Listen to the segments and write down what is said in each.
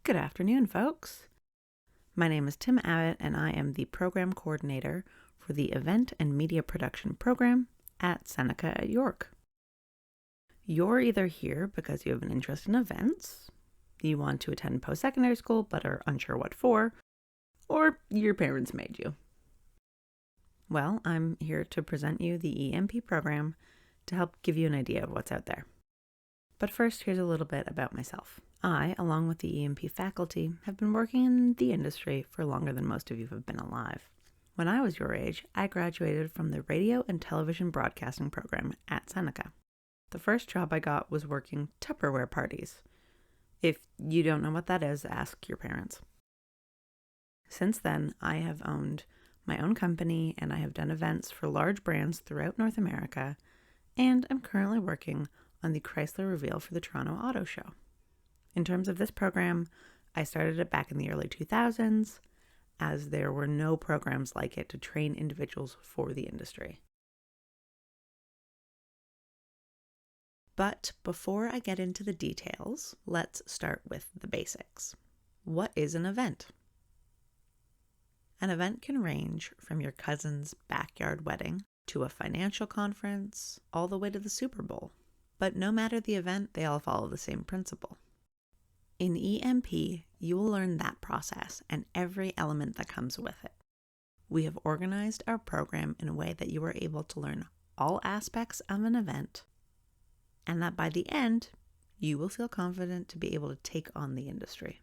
Good afternoon, folks. My name is Tim Abbott, and I am the Program Coordinator for the Event and Media Production Program at Seneca at York. You're either here because you have an interest in events, you want to attend post-secondary school but are unsure what for, or your parents made you. Well, I'm here to present you the EMP program to help give you an idea of what's out there. But first, here's a little bit about myself. I, along with the EMP faculty, have been working in the industry for longer than most of you have been alive. When I was your age, I graduated from the radio and television broadcasting program at Seneca. The first job I got was working Tupperware parties. If you don't know what that is, ask your parents. Since then, I have owned my own company and I have done events for large brands throughout North America, and I'm currently working on the Chrysler reveal for the Toronto Auto Show. In terms of this program, I started it back in the early 2000s, as there were no programs like it to train individuals for the industry. But before I get into the details, let's start with the basics. What is an event? An event can range from your cousin's backyard wedding to a financial conference, all the way to the Super Bowl. But no matter the event, they all follow the same principle. In EMP, you will learn that process and every element that comes with it. We have organized our program in a way that you are able to learn all aspects of an event, and that by the end, you will feel confident to be able to take on the industry.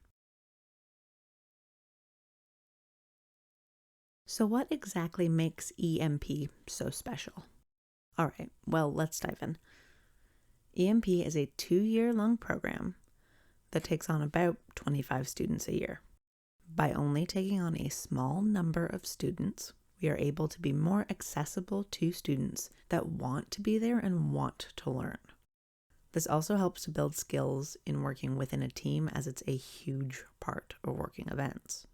So what exactly makes EMP so special? All right, well, let's dive in. EMP is a 2-year-long program that takes on about 25 students a year. By only taking on a small number of students, we are able to be more accessible to students that want to be there and want to learn. This also helps to build skills in working within a team, as it's a huge part of working events.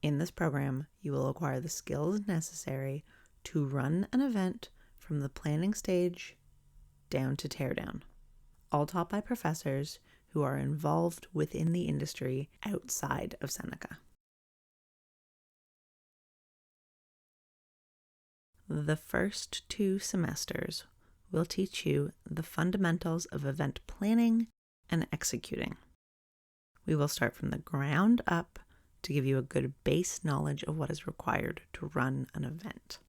In this program, you will acquire the skills necessary to run an event from the planning stage down to teardown, all taught by professors who are involved within the industry outside of Seneca. The first 2 semesters will teach you the fundamentals of event planning and executing. We will start from the ground up to give you a good base knowledge of what is required to run an event.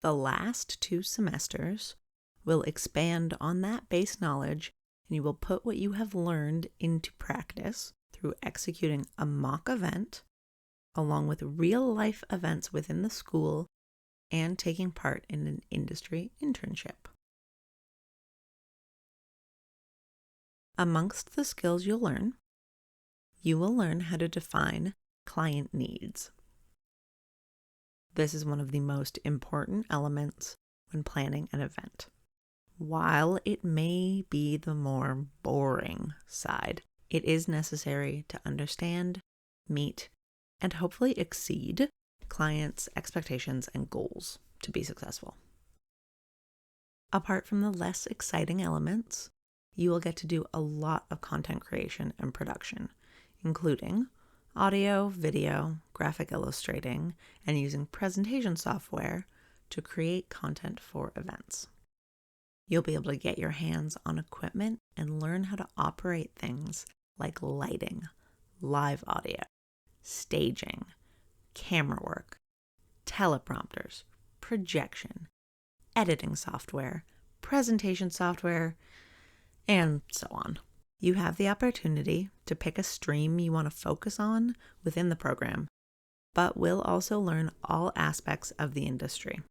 The last 2 semesters will expand on that base knowledge, and you will put what you have learned into practice through executing a mock event, along with real-life events within the school, and taking part in an industry internship. Amongst the skills you'll learn, you will learn how to define client needs. This is one of the most important elements when planning an event. While it may be the more boring side, it is necessary to understand, meet, and hopefully exceed clients' expectations and goals to be successful. Apart from the less exciting elements, you will get to do a lot of content creation and production, including audio, video, graphic illustrating, and using presentation software to create content for events. You'll be able to get your hands on equipment and learn how to operate things like lighting, live audio, staging, camera work, teleprompters, projection, editing software, presentation software, and so on. You have the opportunity to pick a stream you want to focus on within the program, but will also learn all aspects of the industry,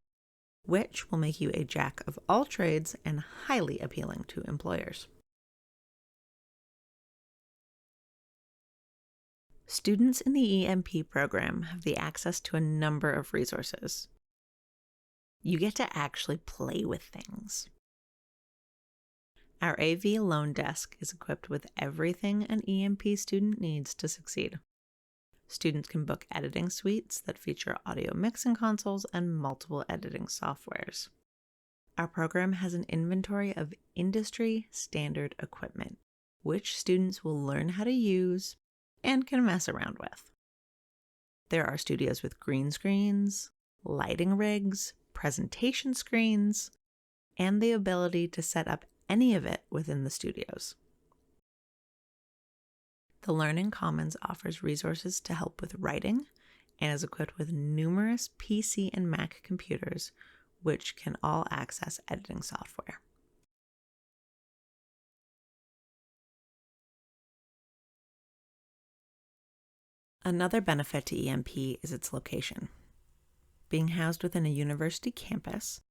which will make you a jack of all trades and highly appealing to employers. Students in the EMP program have the access to a number of resources. You get to actually play with things. Our AV loan desk is equipped with everything an EMP student needs to succeed. Students can book editing suites that feature audio mixing consoles and multiple editing softwares. Our program has an inventory of industry standard equipment, which students will learn how to use and can mess around with. There are studios with green screens, lighting rigs, presentation screens, and the ability to set up any of it within the studios. The Learning Commons offers resources to help with writing and is equipped with numerous PC and Mac computers, which can all access editing software. Another benefit to EMP is its location. Being housed within a university campus,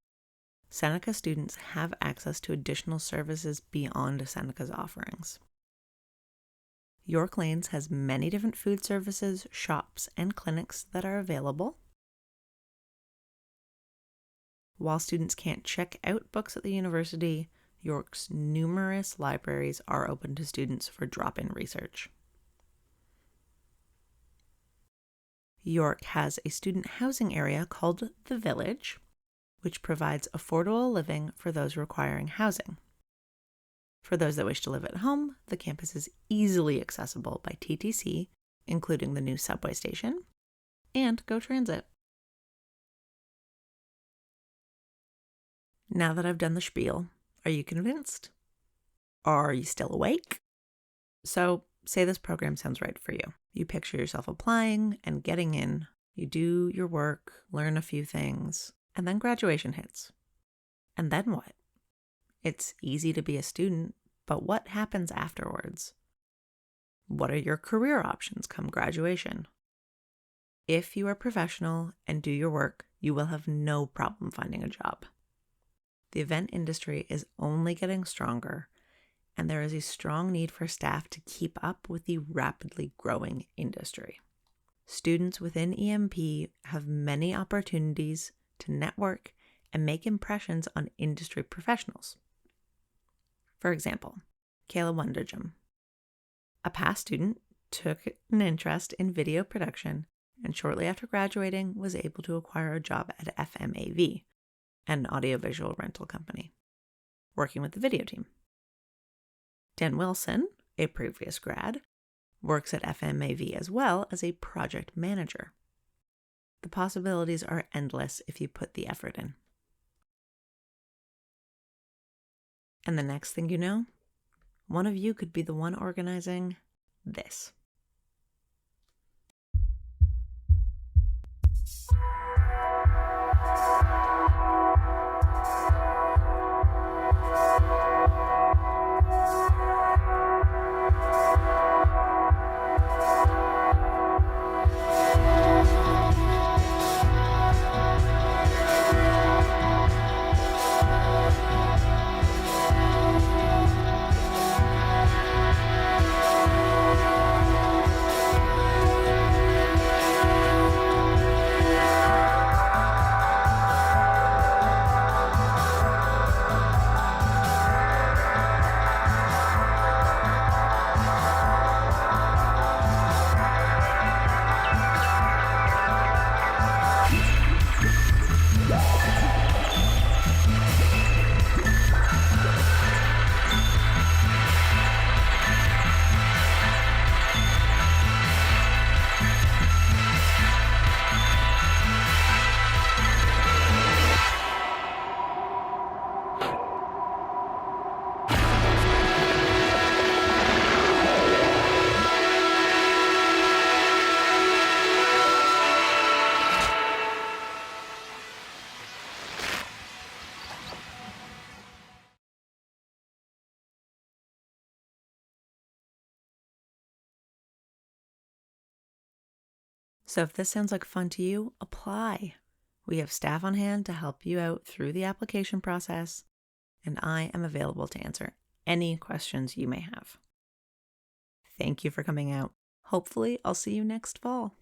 Seneca students have access to additional services beyond Seneca's offerings. York Lanes has many different food services, shops, and clinics that are available. While students can't check out books at the university, York's numerous libraries are open to students for drop-in research. York has a student housing area called The Village, which provides affordable living for those requiring housing. For those that wish to live at home, the campus is easily accessible by TTC, including the new subway station, and GO Transit. Now that I've done the spiel, are you convinced? Are you still awake? So, say this program sounds right for you. You picture yourself applying and getting in. You do your work, learn a few things, and then graduation hits. And then what? It's easy to be a student, but what happens afterwards? What are your career options come graduation? If you are professional and do your work, you will have no problem finding a job. The event industry is only getting stronger, and there is a strong need for staff to keep up with the rapidly growing industry. Students within EMP have many opportunities to network and make impressions on industry professionals. For example, Kayla Wunderjum, a past student, took an interest in video production and shortly after graduating was able to acquire a job at FMAV, an audiovisual rental company, working with the video team. Dan Wilson, a previous grad, works at FMAV as well as a project manager. The possibilities are endless if you put the effort in. And the next thing you know, one of you could be the one organizing this. So if this sounds like fun to you, apply. We have staff on hand to help you out through the application process, and I am available to answer any questions you may have. Thank you for coming out. Hopefully, I'll see you next fall.